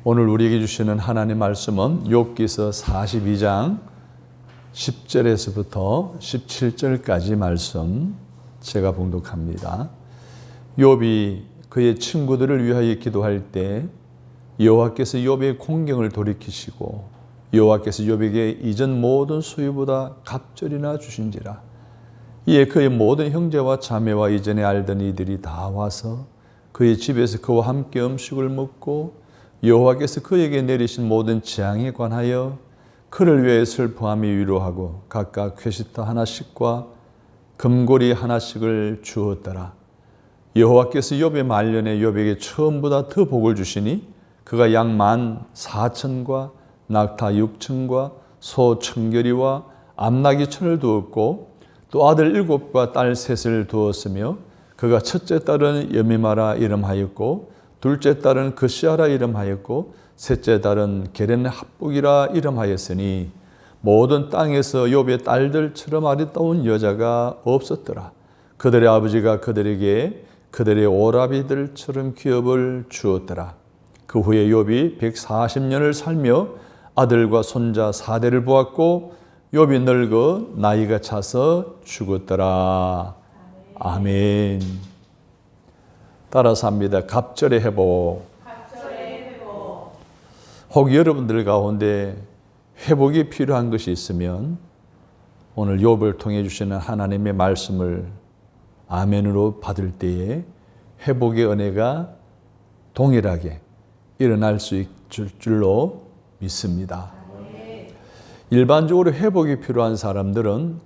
오늘 우리에게 주시는 하나님의 말씀은 욥기서 42장 10절에서부터 17절까지 말씀 제가 봉독합니다. 욥이 그의 친구들을 위하여 기도할 때 여호와께서 욥의 공경을 돌이키시고 여호와께서 욥에게 이전 모든 소유보다 갑절이나 주신지라. 이에 그의 모든 형제와 자매와 이전에 알던 이들이 다 와서 그의 집에서 그와 함께 음식을 먹고 여호와께서 그에게 내리신 모든 재앙에 관하여 그를 위해 슬퍼하며 위로하고 각각 퀘시터 하나씩과 금고리 하나씩을 주었더라. 여호와께서 욥의 말년에 욥에게 처음보다 더 복을 주시니 그가 양 14,000과 낙타 6,000과 소 1,000결이와 암나귀 1,000을 두었고 또 아들 7과 딸 3을 두었으며 그가 첫째 딸은 여미마라 이름하였고 둘째 딸은 그시아라 이름하였고 셋째 딸은 게렌 합북이라 이름하였으니 모든 땅에서 욥의 딸들처럼 아리따운 여자가 없었더라. 그들의 아버지가 그들에게 그들의 오라비들처럼 기업을 주었더라. 그 후에 욥이 140년을 살며 아들과 손자 4대를 보았고 욥이 늙어 나이가 차서 죽었더라. 아멘. 따라서 합니다. 갑절의 회복. 혹 여러분들 가운데 회복이 필요한 것이 있으면 오늘 욥을 통해 주시는 하나님의 말씀을 아멘으로 받을 때에 회복의 은혜가 동일하게 일어날 수 있을 줄로 믿습니다. 일반적으로 회복이 필요한 사람들은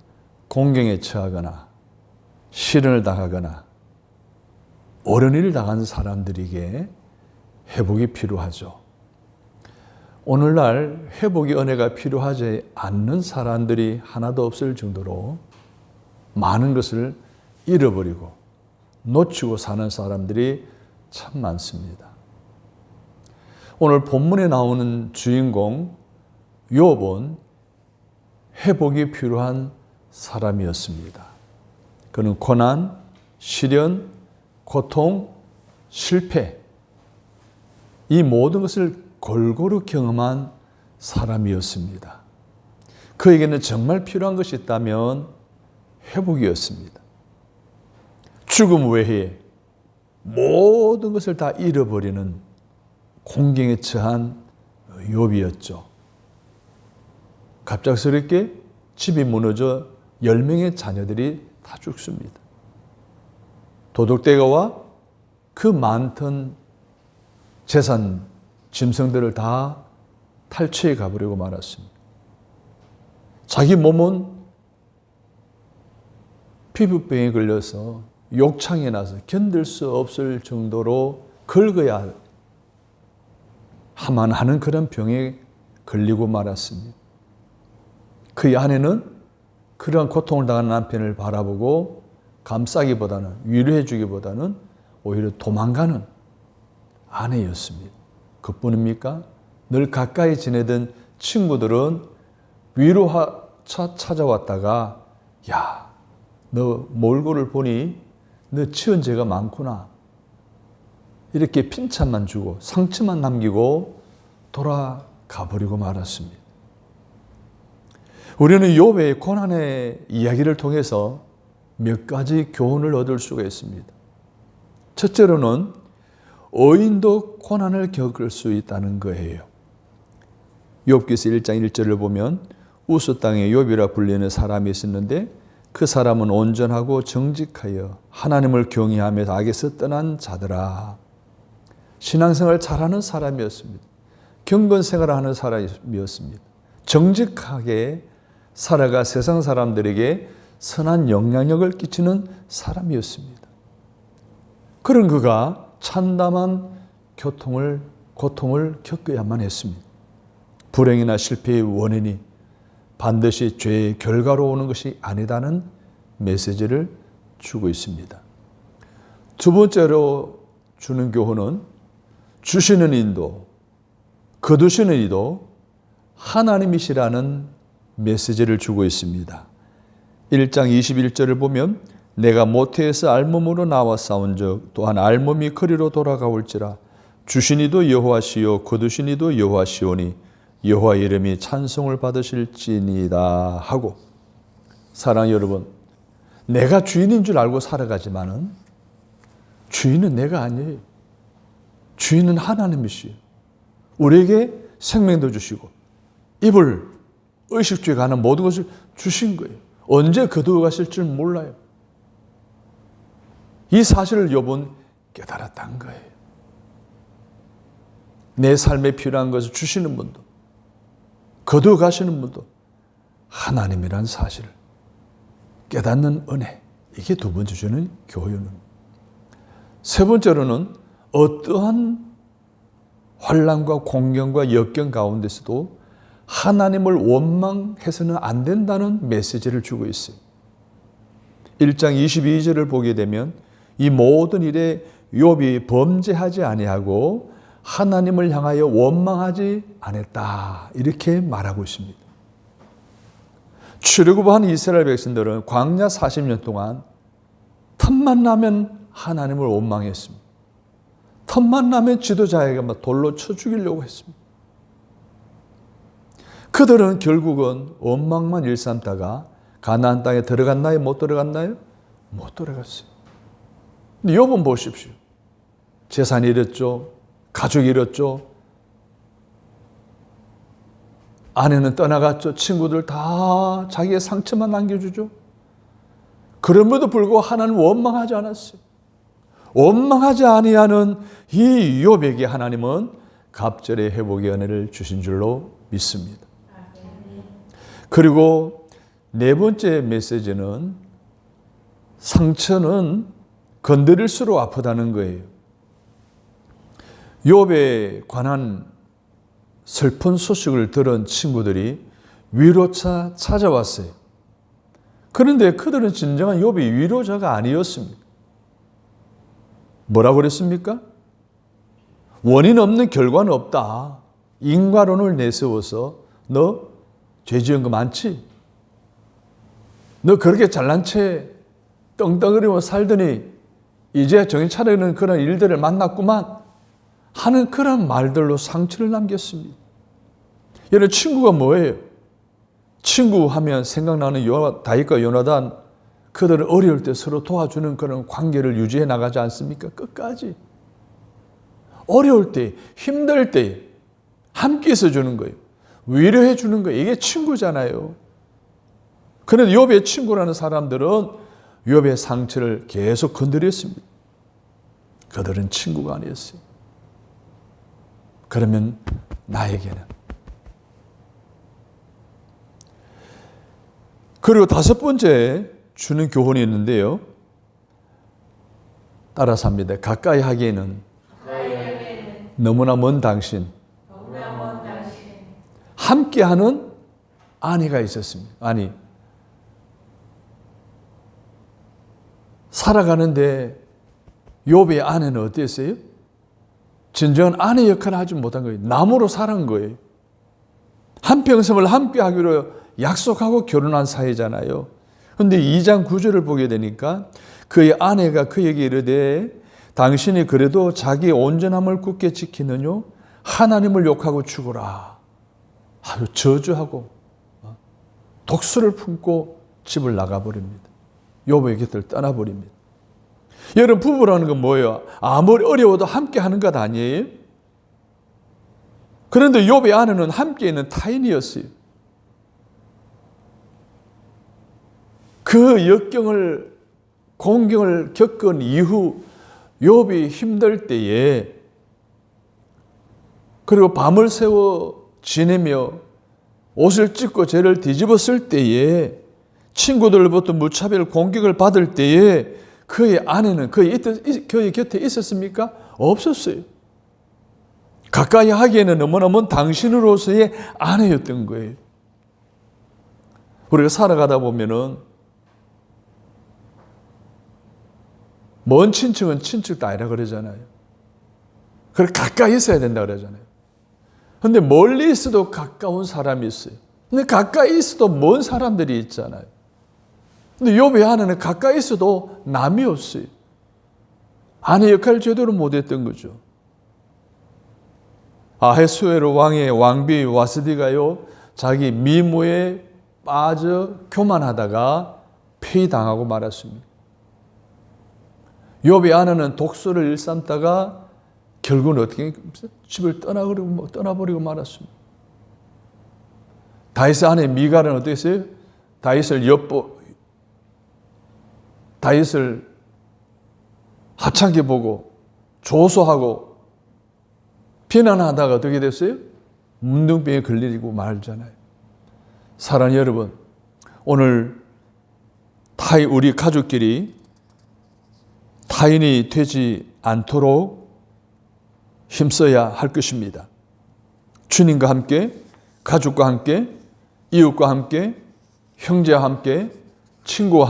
공경에 처하거나 시련을 당하거나 어려운 일을 당한 사람들에게 회복이 필요하죠. 오늘날 회복의 은혜가 필요하지 않는 사람들이 하나도 없을 정도로 많은 것을 잃어버리고 놓치고 사는 사람들이 참 많습니다. 오늘 본문에 나오는 주인공 욥은 회복이 필요한 사람이었습니다. 그는 고난, 시련, 고통, 실패 이 모든 것을 골고루 경험한 사람이었습니다. 그에게는 정말 필요한 것이 있다면 회복이었습니다. 죽음 외에 모든 것을 다 잃어버리는 공경에 처한 욥이었죠. 갑작스럽게 집이 무너져 10명의 자녀들이 다 죽습니다. 도둑대가와 그 많던 재산, 짐승들을 다 탈취해 가버리고 말았습니다. 자기 몸은 피부병에 걸려서 욕창이 나서 견딜 수 없을 정도로 긁어야 하만 하는 그런 병에 걸리고 말았습니다. 그의 아내는 그러한 고통을 당한 남편을 바라보고 감싸기보다는 위로해 주기보다는 오히려 도망가는 아내였습니다. 그뿐입니까? 늘 가까이 지내던 친구들은 위로하 찾아왔다가 야, 너 몰골을 보니 너 지은 죄가 많구나. 이렇게 핀찬만 주고 상처만 남기고 돌아가 버리고 말았습니다. 우리는 욥의 고난의 이야기를 통해서 몇 가지 교훈을 얻을 수가 있습니다. 첫째로는 의인도 고난을 겪을 수 있다는 거예요. 욥기서 1장 1절을 보면 우스 땅에 욥이라 불리는 사람이 있었는데 그 사람은 온전하고 정직하여 하나님을 경외하며 악에서 떠난 자더라. 신앙생활 잘하는 사람이었습니다. 경건생활을 하는 사람이었습니다. 정직하게 살아가 세상 사람들에게 선한 영향력을 끼치는 사람이었습니다. 그런 그가 참담한 고통을 겪어야만 했습니다. 불행이나 실패의 원인이 반드시 죄의 결과로 오는 것이 아니다는 메시지를 주고 있습니다. 두 번째로 주는 교훈은 주시는 인도, 거두시는 이도 하나님이시라는 메시지를 주고 있습니다. 1장 21절을 보면 내가 모태에서 알몸으로 나와 싸운 적 또한 알몸이 거리로 돌아가올지라 주신 이도 여호와시요 거두신 이도 여호와시오니 여호와 이름이 찬송을 받으실지니이다 하고, 사랑하는 여러분, 내가 주인인 줄 알고 살아가지만은 주인은 내가 아니에요. 주인은 하나님이시요. 우리에게 생명도 주시고 입을 의식주에 관한 모든 것을 주신 거예요. 언제 거두어 가실 줄 몰라요. 이 사실을 욥은 깨달았다는 거예요. 내 삶에 필요한 것을 주시는 분도 거두어 가시는 분도 하나님이란 사실을 깨닫는 은혜, 이게 두 번째 주는 교훈입니다. 세 번째로는 어떠한 환난과 공경과 역경 가운데서도 하나님을 원망해서는 안 된다는 메시지를 주고 있어요. 1장 22절을 보게 되면 이 모든 일에 욥이 범죄하지 아니하고 하나님을 향하여 원망하지 않았다, 이렇게 말하고 있습니다. 출애굽한 이스라엘 백성들은 광야 40년 동안 틈만 나면 하나님을 원망했습니다. 틈만 나면 지도자에게 막 돌로 쳐 죽이려고 했습니다. 그들은 결국은 원망만 일삼다가 가나안 땅에 들어갔나요? 못 들어갔나요? 못 들어갔어요. 근데 욥은 보십시오. 재산이 잃었죠. 가족이 잃었죠. 아내는 떠나갔죠. 친구들 다 자기의 상처만 남겨주죠. 그럼에도 불구하고 하나님은 원망하지 않았어요. 원망하지 아니하는 이 욥에게 하나님은 갑절의 회복의 은혜를 주신 줄로 믿습니다. 그리고 네 번째 메시지는 상처는 건드릴수록 아프다는 거예요. 욥에 관한 슬픈 소식을 들은 친구들이 위로차 찾아왔어요. 그런데 그들은 진정한 욥이 위로자가 아니었습니다. 뭐라고 그랬습니까? 원인 없는 결과는 없다. 인과론을 내세워서 너 죄 지은 거 많지? 너 그렇게 잘난 채 떵떵거리며 살더니 이제 정신 차리는 그런 일들을 만났구만 하는 그런 말들로 상처를 남겼습니다. 여러분, 친구가 뭐예요? 친구 하면 생각나는 다윗과 요나단, 그들은 어려울 때 서로 도와주는 그런 관계를 유지해 나가지 않습니까? 끝까지. 어려울 때, 힘들 때 함께 있어주는 거예요. 위로해 주는 거예요. 이게 친구잖아요. 그런데 욥의 친구라는 사람들은 욥의 상처를 계속 건드렸습니다. 그들은 친구가 아니었어요. 그러면 나에게는. 그리고 다섯 번째 주는 교훈이 있는데요. 따라서 합니다. 가까이 하기에는 너무나 먼 당신. 함께하는 아내가 있었습니다. 아니, 살아가는데 욥의 아내는 어땠어요? 진정한 아내 역할을 하지 못한 거예요. 남으로 살은 거예요. 한평생을 함께하기로 약속하고 결혼한 사이잖아요. 그런데 2장 9절을 보게 되니까 그의 아내가 그에게 이르되 당신이 그래도 자기의 온전함을 굳게 지키느냐? 하나님을 욕하고 죽어라. 아주 저주하고 독수를 품고 집을 나가버립니다. 욥의 곁을 떠나버립니다. 여러분, 부부라는 건 뭐예요? 아무리 어려워도 함께 하는 것 아니에요? 그런데 욥의 아내는 함께 있는 타인이었어요. 그 역경을, 공경을 겪은 이후 욥이 힘들 때에, 그리고 밤을 새워 지내며 옷을 찢고 죄를 뒤집었을 때에, 친구들로부터 무차별 공격을 받을 때에 그의 아내는 그의 곁에 있었습니까? 없었어요. 가까이 하기에는 너무나 먼 당신으로서의 아내였던 거예요. 우리가 살아가다 보면은 먼 친척은 친척도 아니라 그러잖아요. 그래 가까이 있어야 된다 그러잖아요. 근데 멀리 있어도 가까운 사람이 있어요. 근데 가까이 있어도 먼 사람들이 있잖아요. 근데 욥의 아내는 가까이 있어도 남이 없어요. 아내 역할을 제대로 못했던 거죠. 아하수에로 왕의 왕비 와스디가요, 자기 미모에 빠져 교만하다가 폐위당하고 말았습니다. 욥의 아내는 독소를 일삼다가 결국은 어떻게 집을 떠나버리고 말았습니다. 다윗의 아내 미갈은 어땠어요? 다윗을 하찮게 보고 조소하고 비난하다가 어떻게 됐어요? 문둥병에 걸리고 말잖아요. 사랑하는 여러분, 오늘 우리 가족끼리 타인이 되지 않도록 힘써야 할 것입니다. 주님과 함께, 가족과 함께, 이웃과 함께, 형제와 함께, 친구와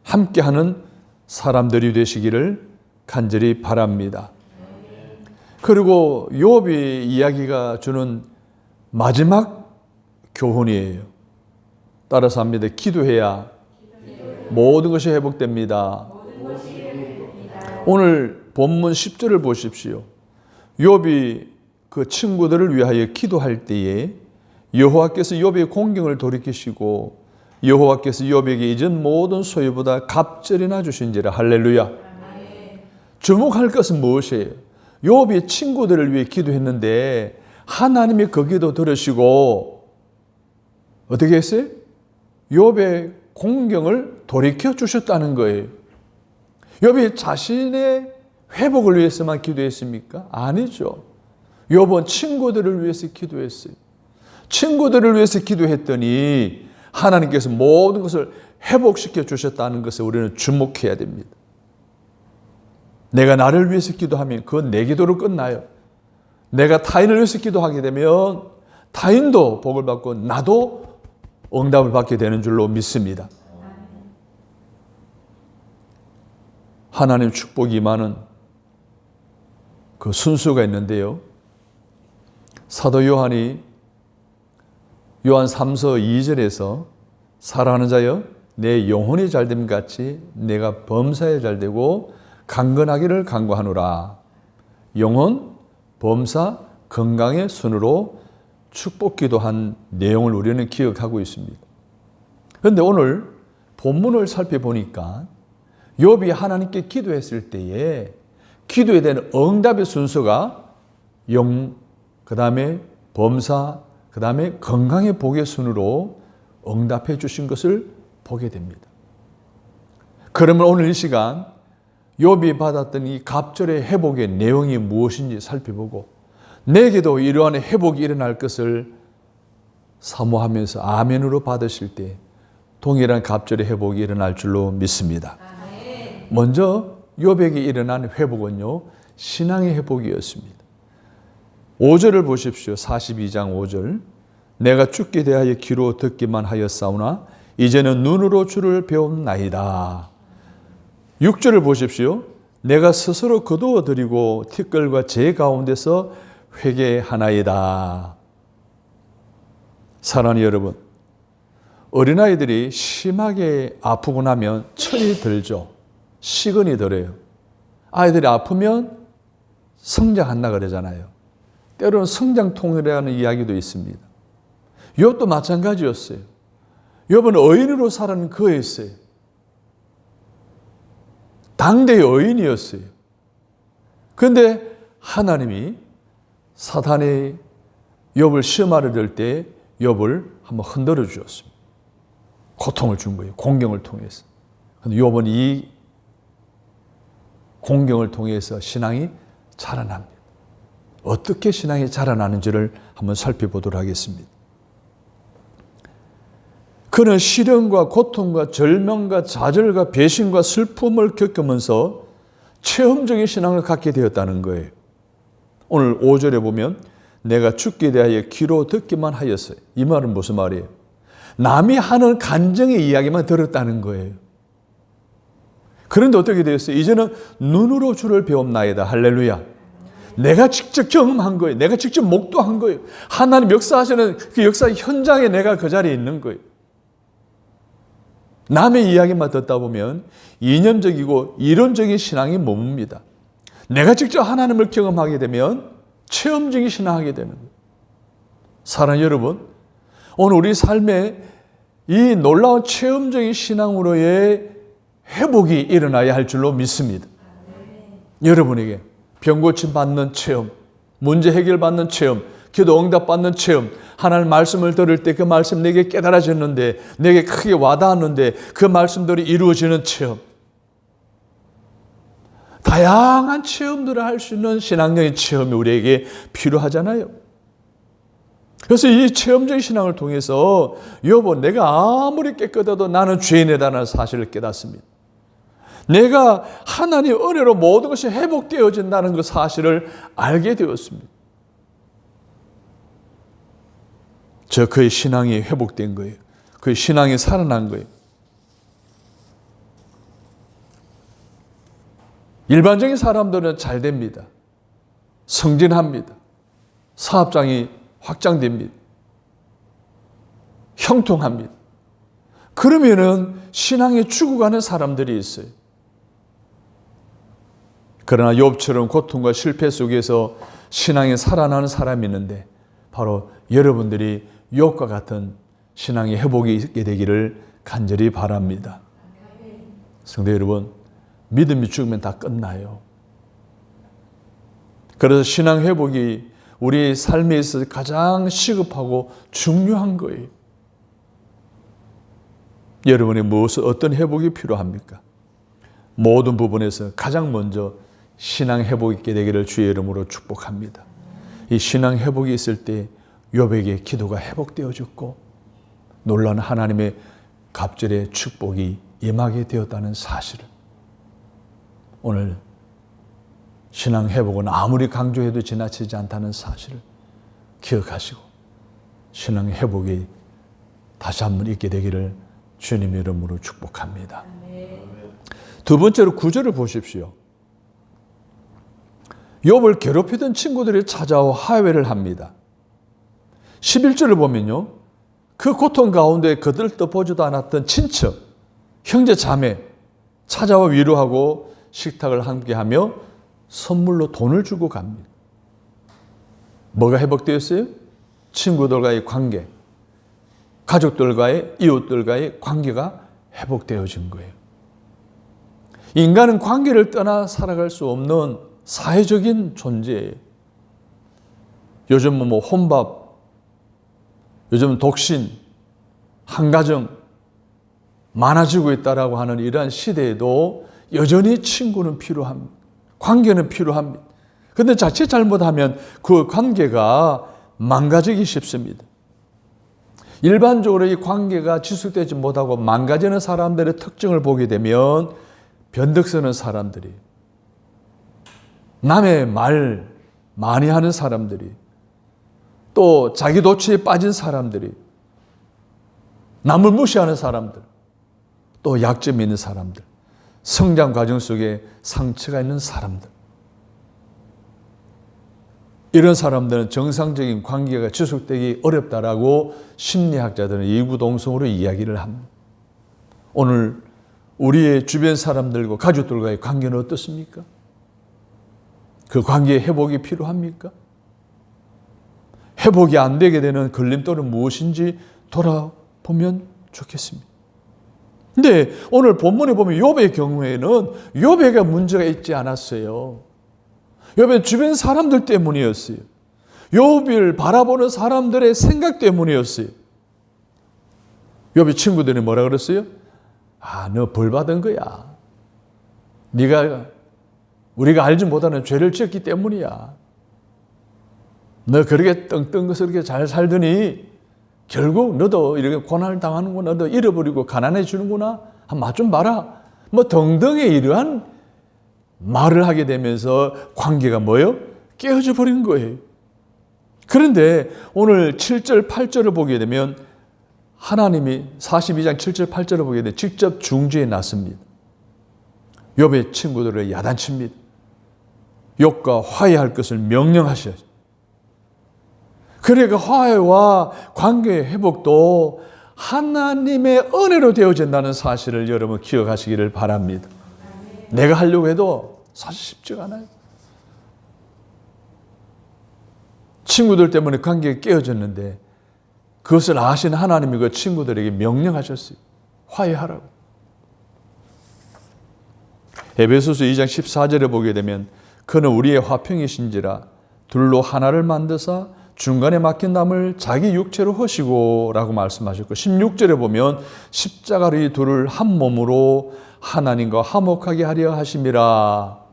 함께하는 사람들이 되시기를 간절히 바랍니다. 그리고 욥이 이야기가 주는 마지막 교훈이에요. 따라서 합니다. 기도해야 모든 것이 회복됩니다. 오늘 본문 10절을 보십시오. 욥이 그 친구들을 위하여 기도할 때에 여호와께서 욥의 공경을 돌이키시고 여호와께서 욥에게 이전 모든 소유보다 갑절이나 주신지라. 할렐루야. 주목할 것은 무엇이에요? 욥이 친구들을 위해 기도했는데 하나님이 그 기도 들으시고 어떻게 했어요? 욥의 공경을 돌이켜 주셨다는 거예요. 욥이 자신의 회복을 위해서만 기도했습니까? 아니죠. 욥은 친구들을 위해서 기도했어요. 친구들을 위해서 기도했더니 하나님께서 모든 것을 회복시켜 주셨다는 것에 우리는 주목해야 됩니다. 내가 나를 위해서 기도하면 그건 내 기도로 끝나요. 내가 타인을 위해서 기도하게 되면 타인도 복을 받고 나도 응답을 받게 되는 줄로 믿습니다. 하나님 축복이 임하는 그 순수가 있는데요. 사도 요한이 요한 3서 2절에서 사랑하는 자여 내 영혼이 잘됨 같이 내가 범사에 잘되고 강건하기를 간구하노라. 영혼, 범사, 건강의 순으로 축복 기도한 내용을 우리는 기억하고 있습니다. 그런데 오늘 본문을 살펴보니까 욥이 하나님께 기도했을 때에 기도에 대한 응답의 순서가 그 다음에 범사, 그 다음에 건강의 복의 순으로 응답해 주신 것을 보게 됩니다. 그러면 오늘 이 시간 욥이 받았던 이 갑절의 회복의 내용이 무엇인지 살펴보고 내게도 이러한 회복이 일어날 것을 사모하면서 아멘으로 받으실 때 동일한 갑절의 회복이 일어날 줄로 믿습니다. 먼저 욥에게 일어난 회복은요, 신앙의 회복이었습니다. 5절을 보십시오. 42장 5절. 내가 죽게 대하여 귀로 듣기만 하였사오나 이제는 눈으로 주를 배웠나이다. 6절을 보십시오. 내가 스스로 거두어 드리고 티끌과 재 가운데서 회개하나이다. 사랑하는 여러분, 어린아이들이 심하게 아프고 나면 철이 들죠. 시근이 들어요. 아이들이 아프면 성장한다 그러잖아요. 때로는 성장통이라는 이야기도 있습니다. 욥도 마찬가지였어요. 욥은 의인으로 살아는 그였어요. 당대의 의인이었어요. 그런데 하나님이 사탄이 욥을 시험하려 들 때 욥을 한번 흔들어 주었습니다. 고통을 준 거예요. 공경을 통해서. 그런데 욥은 이 공경을 통해서 신앙이 자라납니다. 어떻게 신앙이 자라나는지를 한번 살펴보도록 하겠습니다. 그는 시련과 고통과 절망과 좌절과 배신과 슬픔을 겪으면서 체험적인 신앙을 갖게 되었다는 거예요. 오늘 5절에 보면 내가 죽게 대하여 귀로 듣기만 하였어요. 이 말은 무슨 말이에요? 남이 하는 간증의 이야기만 들었다는 거예요. 그런데 어떻게 되었어요? 이제는 눈으로 주를 배웠나이다. 할렐루야. 내가 직접 경험한 거예요. 내가 직접 목도한 거예요. 하나님 역사하시는 그 역사 현장에 내가 그 자리에 있는 거예요. 남의 이야기만 듣다 보면 이념적이고 이론적인 신앙이 머뭅니다. 내가 직접 하나님을 경험하게 되면 체험적인 신앙하게 되는 거예요. 사랑하는 여러분, 오늘 우리 삶에 이 놀라운 체험적인 신앙으로의 회복이 일어나야 할 줄로 믿습니다. 여러분에게 병 고침 받는 체험, 문제 해결 받는 체험, 기도 응답 받는 체험, 하나님 말씀을 들을 때 그 말씀 내게 깨달아졌는데, 내게 크게 와닿았는데 그 말씀들이 이루어지는 체험, 다양한 체험들을 할 수 있는 신앙적인 체험이 우리에게 필요하잖아요. 그래서 이 체험적인 신앙을 통해서 여보, 내가 아무리 깨끗해도 나는 죄인이라는 사실을 깨닫습니다. 내가 하나님의 은혜로 모든 것이 회복되어진다는 그 사실을 알게 되었습니다. 그의 신앙이 회복된 거예요. 그의 신앙이 살아난 거예요. 일반적인 사람들은 잘 됩니다. 성진합니다. 사업장이 확장됩니다. 형통합니다. 그러면은 신앙이 죽어가는 사람들이 있어요. 그러나 욥처럼 고통과 실패 속에서 신앙이 살아나는 사람이 있는데, 바로 여러분들이 욥과 같은 신앙의 회복이 있게 되기를 간절히 바랍니다. 성도 여러분, 믿음이 죽으면 다 끝나요. 그래서 신앙 회복이 우리 삶에 있어서 가장 시급하고 중요한 거예요. 여러분의 어떤 회복이 필요합니까? 모든 부분에서 가장 먼저 신앙 회복이 있게 되기를 주의 이름으로 축복합니다. 이 신앙 회복이 있을 때 욥에게 기도가 회복되어졌고 놀라운 하나님의 갑절의 축복이 임하게 되었다는 사실을, 오늘 신앙 회복은 아무리 강조해도 지나치지 않다는 사실을 기억하시고 신앙 회복이 다시 한번 있게 되기를 주님의 이름으로 축복합니다. 두 번째로 9절을 보십시오. 욥을 괴롭히던 친구들이 찾아와 화해를 합니다. 11절을 보면요, 그 고통 가운데 그들도 보지도 않았던 친척, 형제 자매 찾아와 위로하고 식탁을 함께하며 선물로 돈을 주고 갑니다. 뭐가 회복되었어요? 친구들과의 관계, 가족들과의, 이웃들과의 관계가 회복되어진 거예요. 인간은 관계를 떠나 살아갈 수 없는 사회적인 존재예요. 요즘은 혼밥, 요즘은 독신, 한가정 많아지고 있다라고 하는 이러한 시대에도 여전히 친구는 필요합니다. 관계는 필요합니다. 그런데 자칫 잘못하면 그 관계가 망가지기 쉽습니다. 일반적으로 이 관계가 지속되지 못하고 망가지는 사람들의 특징을 보게 되면 변덕스러운 사람들이, 남의 말 많이 하는 사람들이, 또 자기 도취에 빠진 사람들이, 남을 무시하는 사람들, 또 약점이 있는 사람들, 성장 과정 속에 상처가 있는 사람들, 이런 사람들은 정상적인 관계가 지속되기 어렵다라고 심리학자들은 이구동성으로 이야기를 합니다. 오늘 우리의 주변 사람들과 가족들과의 관계는 어떻습니까? 그 관계의 회복이 필요합니까? 회복이 안 되게 되는 걸림돌은 무엇인지 돌아보면 좋겠습니다. 근데 오늘 본문에 보면 욥의 경우에는 욥에게 문제가 있지 않았어요. 욥의 주변 사람들 때문이었어요. 욥을 바라보는 사람들의 생각 때문이었어요. 욥의 친구들이 뭐라 그랬어요? 너 벌 받은 거야. 우리가 알지 못하는 죄를 지었기 때문이야. 너 그렇게 떵떵스럽게 잘 살더니 결국 너도 이렇게 고난을 당하는구나, 너도 잃어버리고 가난해지는구나, 맛 좀 봐라. 등등의 이러한 말을 하게 되면서 관계가 깨어져 버린 거예요. 그런데 오늘 7절, 8절을 보게 되면 하나님이 42장 7절, 8절을 보게 되면 직접 중지에 났습니다. 욥의 친구들을 야단칩니다. 욥과 화해할 것을 명령하셔요. 그러니까 화해와 관계의 회복도 하나님의 은혜로 되어진다는 사실을 여러분 기억하시기를 바랍니다. 내가 하려고 해도 사실 쉽지가 않아요. 친구들 때문에 관계가 깨어졌는데 그것을 아신 하나님이 그 친구들에게 명령하셨어요. 화해하라고. 에베소서 2장 14절에 보게 되면 그는 우리의 화평이신지라 둘로 하나를 만드사 중간에 막힌 담을 자기 육체로 허시고 라고 말씀하셨고 16절에 보면 십자가로 이 둘을 한 몸으로 하나님과 화목하게 하려 하심이라.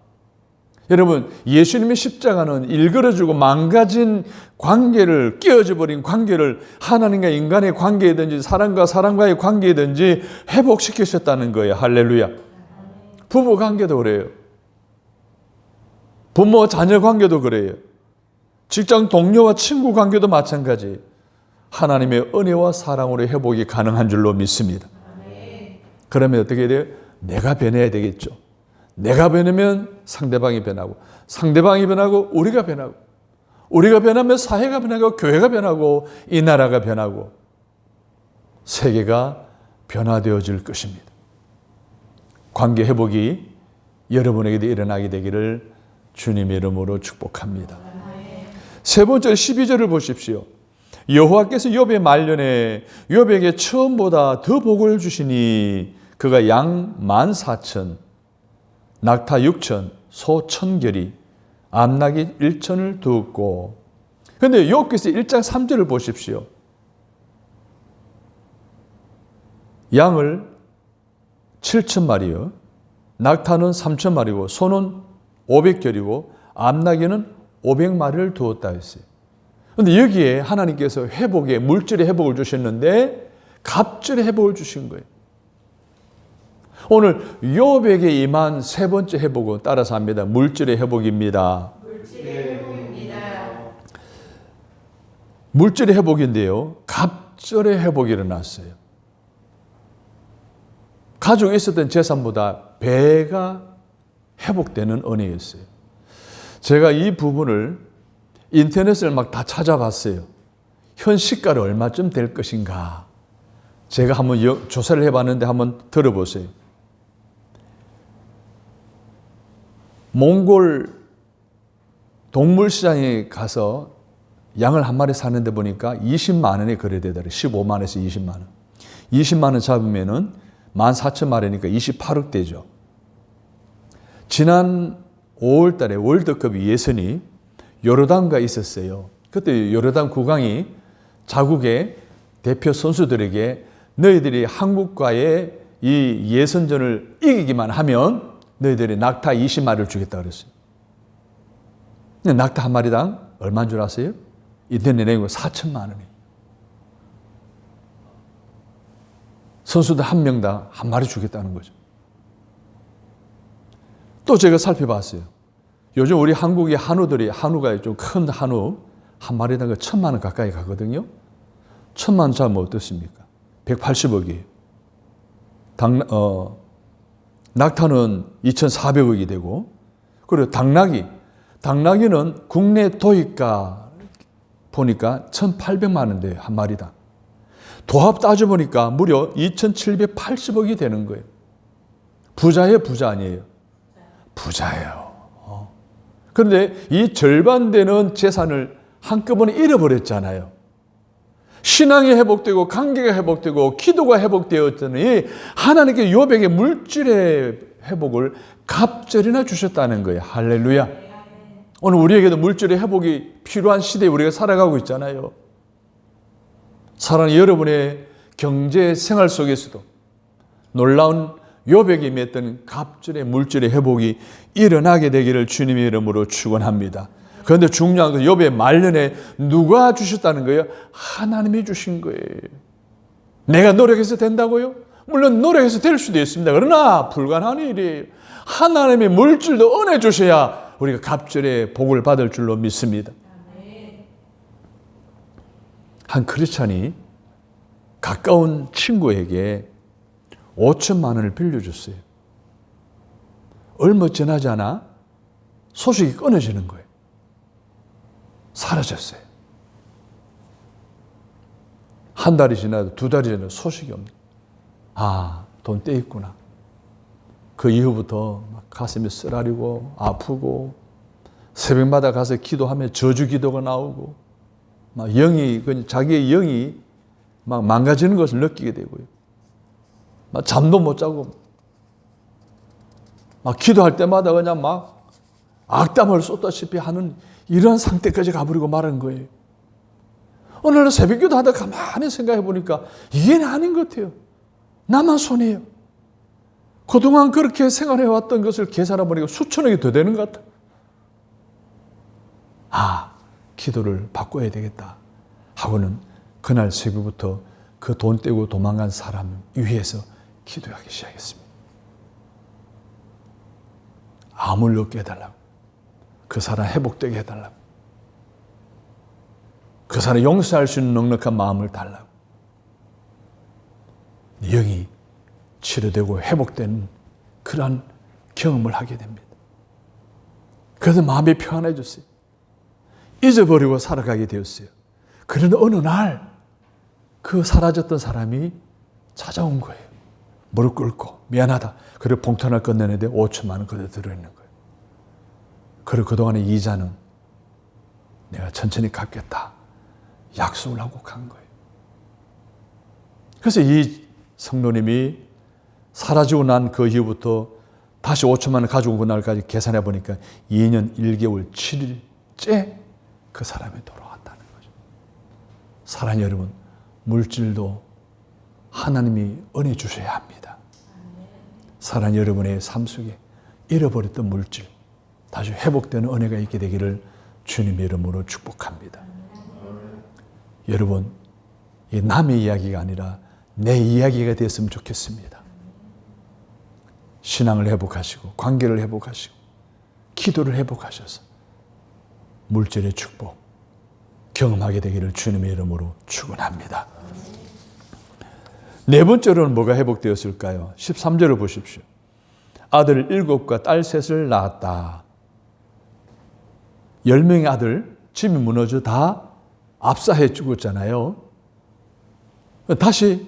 여러분, 예수님의 십자가는 일그러지고 망가진 관계를, 깨어져 버린 관계를 하나님과 인간의 관계이든지 사람과 사람과의 관계이든지 회복시키셨다는 거예요. 할렐루야. 부부 관계도 그래요. 부모 자녀 관계도 그래요. 직장 동료와 친구 관계도 마찬가지. 하나님의 은혜와 사랑으로 회복이 가능한 줄로 믿습니다. 그러면 어떻게 돼요? 내가 변해야 되겠죠. 내가 변하면 상대방이 변하고, 상대방이 변하고 우리가 변하고, 우리가 변하면 사회가 변하고 교회가 변하고 이 나라가 변하고 세계가 변화되어질 것입니다. 관계 회복이 여러분에게도 일어나게 되기를 주님의 이름으로 축복합니다. 세 번째 12절을 보십시오. 여호와께서 욥의 말년에 욥에게 처음보다 더 복을 주시니 그가 양 14,000 낙타 6,000 소 1,000결이 암나귀 1,000을 두었고. 그런데 욥기서 1장 3절을 보십시오. 양을 7,000마리요 낙타는 3,000마리고 소는 500결이고 암나귀는 500마리를 두었다 했어요. 그런데 여기에 하나님께서 회복의 물질의 회복을 주셨는데 갑절의 회복을 주신 거예요. 오늘 욥에게 임한 세 번째 회복은 따라서 합니다. 물질의 회복입니다. 물질의 회복입니다. 물질의 회복인데요. 갑절의 회복이 일어났어요. 가족에 있었던 재산보다 배가 회복되는 은혜였어요. 제가 이 부분을 인터넷을 막 다 찾아봤어요. 현 시가를 얼마쯤 될 것인가. 제가 한번 조사를 해봤는데 한번 들어보세요. 몽골 동물시장에 가서 양을 한 마리 사는데 보니까 20만 원에 거래되더래요. 15만 원에서 20만 원. 20만 원 잡으면은 14,000마리니까 28억 되죠. 지난 5월 달에 월드컵 예선이 요르단과 있었어요. 그때 요르단 국왕이 자국의 대표 선수들에게 너희들이 한국과의 이 예선전을 이기기만 하면 너희들이 낙타 20마리를 주겠다 그랬어요. 근데 낙타 한 마리당 얼마인 줄 아세요? 인터넷 내고 4,000만 원이에요. 선수들 한 명당 한 마리 주겠다는 거죠. 또 제가 살펴봤어요. 요즘 우리 한국의 한우가 좀 큰 한우 한 마리당 1,000만 원 가까이 가거든요. 1,000만 원 잡으면 어떻습니까? 180억이에요. 낙타는 2,400억이 되고, 그리고 당나귀는 국내 도입가 보니까 1,800만 원 돼요. 한 마리당. 도합 따져보니까 무려 2,780억이 되는 거예요. 부자예요, 부자 아니에요? 부자예요. 그런데 이 절반 되는 재산을 한꺼번에 잃어버렸잖아요. 신앙이 회복되고 관계가 회복되고 기도가 회복되었더니 하나님께 욥에게 물질의 회복을 갑절이나 주셨다는 거예요. 할렐루야. 오늘 우리에게도 물질의 회복이 필요한 시대에 우리가 살아가고 있잖아요. 사랑하는 여러분의 경제 생활 속에서도 놀라운 욥에게 임했던 갑절의 물질의 회복이 일어나게 되기를 주님의 이름으로 축원합니다. 그런데 중요한 것은 욥의 말년에 누가 주셨다는 거예요? 하나님이 주신 거예요. 내가 노력해서 된다고요? 물론 노력해서 될 수도 있습니다. 그러나 불가능한 일이에요. 하나님의 물질도 은혜 주셔야 우리가 갑절의 복을 받을 줄로 믿습니다. 한 크리스찬이 가까운 친구에게 5천만 원을 빌려줬어요. 얼마 지나지 않아 소식이 끊어지는 거예요. 사라졌어요. 한 달이 지나도 두 달이 지나도 소식이 없는 거예요. 아, 돈 떼있구나. 그 이후부터 막 가슴이 쓰라리고 아프고 새벽마다 가서 기도하면 저주 기도가 나오고 막 자기의 영이 막 망가지는 것을 느끼게 되고요. 막 잠도 못 자고 막 기도할 때마다 그냥 막 악담을 쏟다시피 하는 이런 상태까지 가버리고 말한 거예요. 어느 날 새벽기도 하다 가만히 생각해 보니까 이게 아닌 것 같아요. 나만 손해요. 그동안 그렇게 생활해왔던 것을 계산해 보니까 수천억이 더 되는 것 같아요. 기도를 바꿔야 되겠다 하고는 그날 새벽부터 그 돈 떼고 도망간 사람 위해서 기도하기 시작했습니다. 암을 얻게 해달라고, 그 사람 회복되게 해달라고, 그 사람 용서할 수 있는 넉넉한 마음을 달라고, 영이 치료되고 회복되는 그러한 경험을 하게 됩니다. 그래서 마음이 평안해졌어요. 잊어버리고 살아가게 되었어요. 그런데 어느 날 그 사라졌던 사람이 찾아온 거예요. 무릎 꿇고 미안하다. 그리고 봉투 하나 건네는데 5천만 원 그대로 들어있는 거예요. 그리고 그동안의 이자는 내가 천천히 갚겠다 약속을 하고 간 거예요. 그래서 이 성도님이 사라지고 난 그 이후부터 다시 5천만 원 가지고 온 그날까지 계산해 보니까 2년 1개월 7일째 그 사람이 돌아왔다는 거죠. 사랑하는 여러분, 물질도 하나님이 은혜 주셔야 합니다. 사랑하는 여러분의 삶 속에 잃어버렸던 물질 다시 회복되는 은혜가 있게 되기를 주님의 이름으로 축복합니다. 여러분, 이 남의 이야기가 아니라 내 이야기가 됐으면 좋겠습니다. 신앙을 회복하시고 관계를 회복하시고 기도를 회복하셔서 물질의 축복 경험하게 되기를 주님의 이름으로 축원합니다. 네 번째로는 뭐가 회복되었을까요? 13절을 보십시오. 아들 7과 딸 3을 낳았다. 10명의 아들, 집이 무너져 다 압사해 죽었잖아요. 다시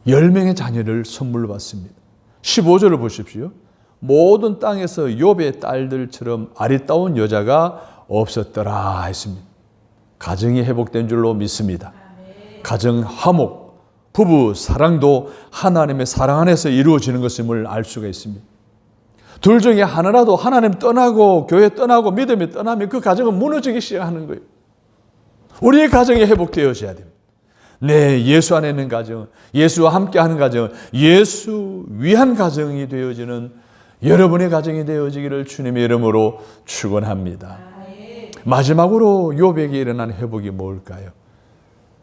10명의 자녀를 선물로 받습니다. 15절을 보십시오. 모든 땅에서 욥의 딸들처럼 아리따운 여자가 없었더라 했습니다. 가정이 회복된 줄로 믿습니다. 가정 화목, 부부 사랑도 하나님의 사랑 안에서 이루어지는 것임을 알 수가 있습니다. 둘 중에 하나라도 하나님 떠나고 교회 떠나고 믿음이 떠나면 그 가정은 무너지기 시작하는 거예요. 우리의 가정이 회복되어져야 됩니다. 네, 예수 안에 있는 가정, 예수와 함께하는 가정, 예수 위한 가정이 되어지는 여러분의 가정이 되어지기를 주님의 이름으로 축원합니다. 마지막으로 욥에게 일어난 회복이 뭘까요?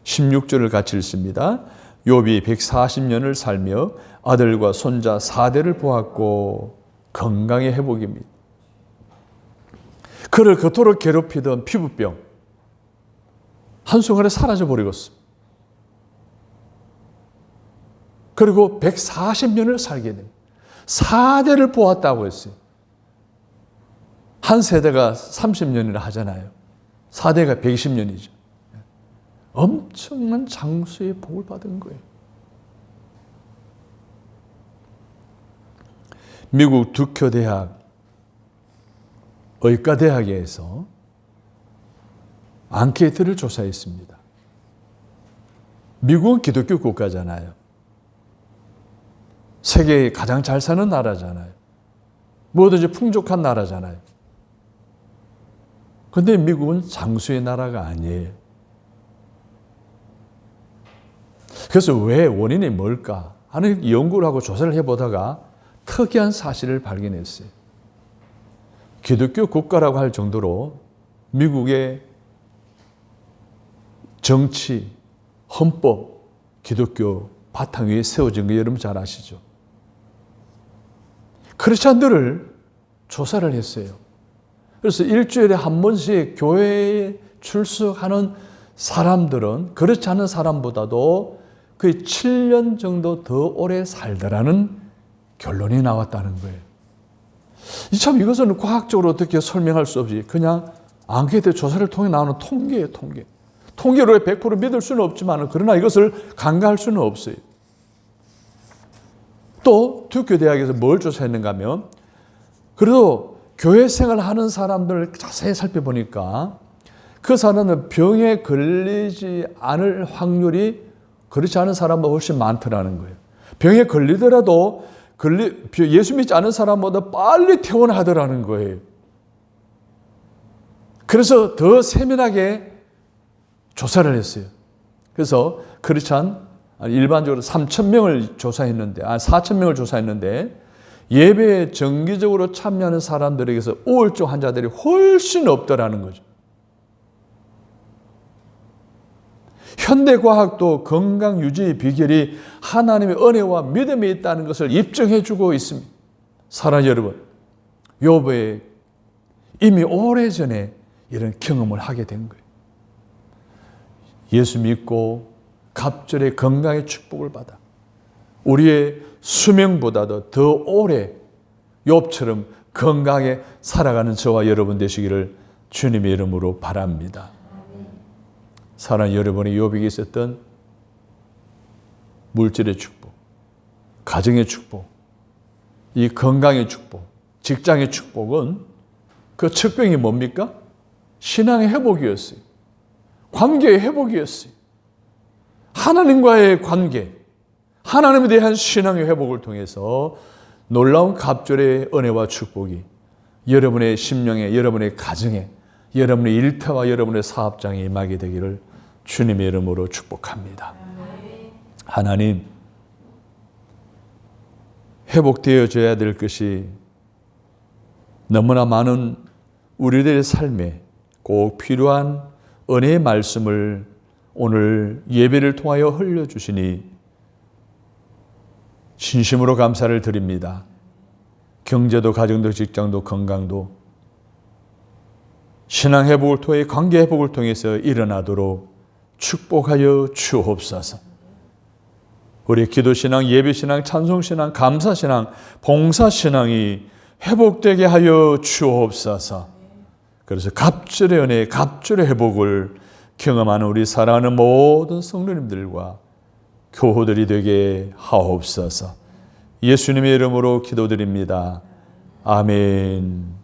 16절을 같이 읽습니다. 욥이 140년을 살며 아들과 손자 4대를 보았고 건강의 회복입니다. 그를 그토록 괴롭히던 피부병 한순간에 사라져버리겠어. 그리고 140년을 살게 됩니다. 4대를 보았다고 했어요. 한 세대가 30년이라 하잖아요. 4대가 120년이죠. 엄청난 장수의 복을 받은 거예요. 미국 두큐 대학 의과대학에서 앙케이트를 조사했습니다. 미국은 기독교 국가잖아요. 세계에 가장 잘 사는 나라잖아요. 뭐든지 풍족한 나라잖아요. 그런데 미국은 장수의 나라가 아니에요. 그래서 왜 원인이 뭘까 하는 연구를 하고 조사를 해보다가 특이한 사실을 발견했어요. 기독교 국가라고 할 정도로 미국의 정치, 헌법, 기독교 바탕 위에 세워진 거 여러분 잘 아시죠? 크리스찬들을 조사를 했어요. 그래서 일주일에 한 번씩 교회에 출석하는 사람들은 그렇지 않은 사람보다도 거의 7년 정도 더 오래 살더라는 결론이 나왔다는 거예요. 참 이것은 과학적으로 어떻게 설명할 수 없이 그냥 앙케이트 조사를 통해 나오는 통계예요, 통계. 통계로 100% 믿을 수는 없지만 그러나 이것을 간과할 수는 없어요. 또 두큐 대학에서 뭘 조사했는가 하면 그래도 교회 생활하는 사람들을 자세히 살펴보니까 그 사람은 병에 걸리지 않을 확률이 그렇지 않은 사람보다 훨씬 많더라는 거예요. 병에 걸리더라도 예수 믿지 않은 사람보다 빨리 퇴원하더라는 거예요. 그래서 더 세밀하게 조사를 했어요. 그래서 크리스찬 일반적으로 3,000명을 조사했는데, 4,000명을 조사했는데 예배에 정기적으로 참여하는 사람들에게서 우울증 환자들이 훨씬 없더라는 거죠. 현대과학도 건강 유지의 비결이 하나님의 은혜와 믿음에 있다는 것을 입증해 주고 있습니다. 사랑하는 여러분, 욥이 이미 오래전에 이런 경험을 하게 된 거예요. 예수 믿고 갑절의 건강의 축복을 받아 우리의 수명보다도 더 오래 욥처럼 건강에 살아가는 저와 여러분 되시기를 주님의 이름으로 바랍니다. 사랑하는 여러분이 욥에게 있었던 물질의 축복, 가정의 축복, 이 건강의 축복, 직장의 축복은 그 척병이 뭡니까? 신앙의 회복이었어요. 관계의 회복이었어요. 하나님과의 관계, 하나님에 대한 신앙의 회복을 통해서 놀라운 갑절의 은혜와 축복이 여러분의 심령에, 여러분의 가정에, 여러분의 일터와 여러분의 사업장에 임하게 되기를 주님의 이름으로 축복합니다. 하나님, 회복되어져야 될 것이 너무나 많은 우리들의 삶에 꼭 필요한 은혜의 말씀을 오늘 예배를 통하여 흘려주시니 진심으로 감사를 드립니다. 경제도 가정도 직장도 건강도 신앙 회복을 통해 관계 회복을 통해서 일어나도록 축복하여 주옵소서. 우리 기도신앙, 예배신앙, 찬송신앙, 감사신앙, 봉사신앙이 회복되게 하여 주옵소서. 그래서 갑절의 은혜, 갑절의 회복을 경험하는 우리 사랑하는 모든 성도님들과 교우들이 되게 하옵소서. 예수님의 이름으로 기도드립니다. 아멘.